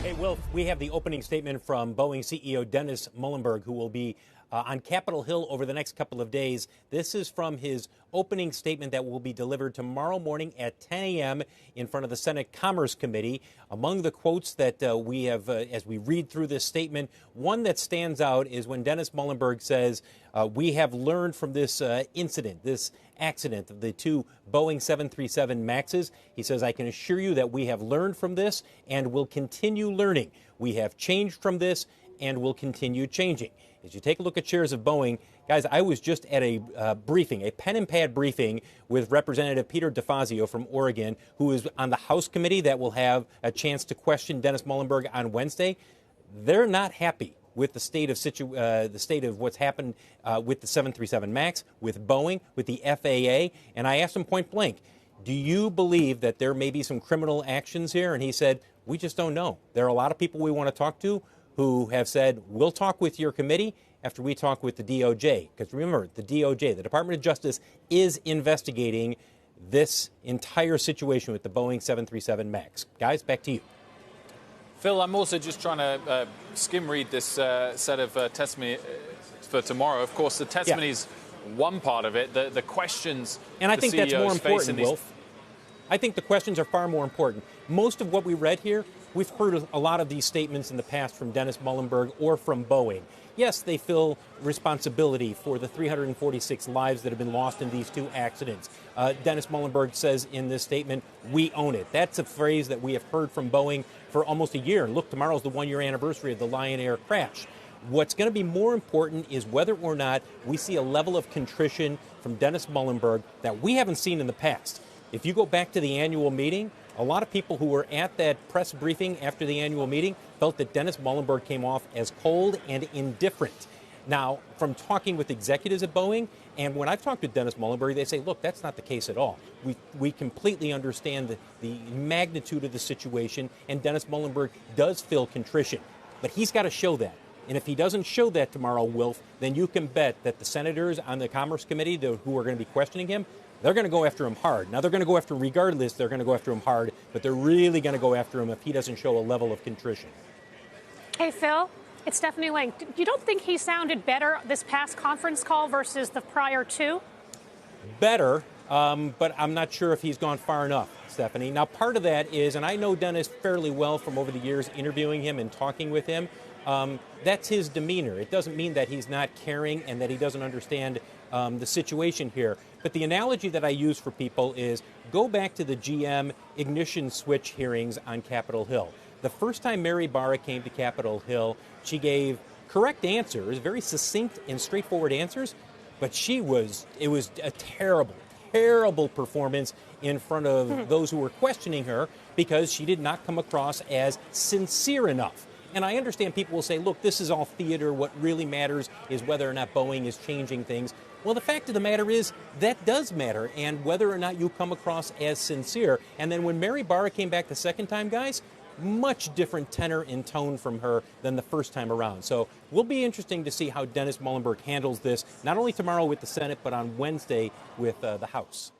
Hey, Wilf, we have the opening statement from Boeing CEO Dennis Muilenburg, who will be on Capitol Hill over the next couple of days. This is from his opening statement that will be delivered tomorrow morning at 10 a.m. in front of the Senate Commerce Committee. Among the quotes that we have, as we read through this statement, one that stands out is when Dennis Muilenburg says, we have learned from this incident, this accident of the two Boeing 737 MAXs. He says, I can assure you that we have learned from this and will continue learning. We have changed from this and will continue changing. As you take a look at shares of Boeing, guys, I was just at a briefing, a pen and pad briefing with Representative Peter DeFazio from Oregon, who is on the House committee that will have a chance to question Dennis Muilenburg on Wednesday. They're not happy with the state of what's happened with the 737 MAX, with Boeing, with the FAA. And I asked him point blank, do you believe that there may be some criminal actions here? And he said, we just don't know. There are a lot of people we want to talk to who have said, we'll talk with your committee after we talk with the DOJ. Because remember, the DOJ, the Department of Justice, is investigating this entire situation with the Boeing 737 MAX. Guys, back to you. Phil, I'm also just trying to skim read this set of testimony for tomorrow. Of course, the testimony is one part of it. The questions, and I think that's more important, Wolf. I think the questions are far more important. Most of what we read here, we've heard a lot of these statements in the past from Dennis Muilenburg or from Boeing. Yes, they feel responsibility for the 346 lives that have been lost in these two accidents. Dennis Muilenburg says in this statement, we own it. That's a phrase that we have heard from Boeing for almost a year. And look, tomorrow's the one-year anniversary of the Lion Air crash. What's going to be more important is whether or not we see a level of contrition from Dennis Muilenburg that we haven't seen in the past. If you go back to the annual meeting, a lot of people who were at that press briefing after the annual meeting felt that Dennis Muilenburg came off as cold and indifferent. Now, from talking with executives at Boeing, and when I've talked to Dennis Muilenburg, they say, look, that's not the case at all. We completely understand the magnitude of the situation, and Dennis Muilenburg does feel contrition. But he's got to show that. And if he doesn't show that tomorrow, Wilf, then you can bet that the senators on the Commerce Committee who are going to be questioning him, they're going to go after him hard. Now, they're going to go after him regardless. They're going to go after him hard, but they're really going to go after him if he doesn't show a level of contrition. Hey, Phil, it's Stephanie Lang. You don't think he sounded better this past conference call versus the prior two? Better, but I'm not sure if he's gone far enough, Stephanie. Now, part of that is, and I know Dennis fairly well from over the years interviewing him and talking with him, that's his demeanor. It doesn't mean that he's not caring and that he doesn't understand the situation here. But the analogy that I use for people is go back to the GM ignition switch hearings on Capitol Hill. The first time Mary Barra came to Capitol Hill, she gave correct answers, very succinct and straightforward answers, but it was a terrible, terrible performance in front of those who were questioning her because she did not come across as sincere enough. And I understand people will say, look, this is all theater. What really matters is whether or not Boeing is changing things. Well, the fact of the matter is that does matter, and whether or not you come across as sincere. And then when Mary Barra came back the second time, guys, much different tenor and tone from her than the first time around. So will be interesting to see how Dennis Muilenburg handles this, not only tomorrow with the Senate, but on Wednesday with the House.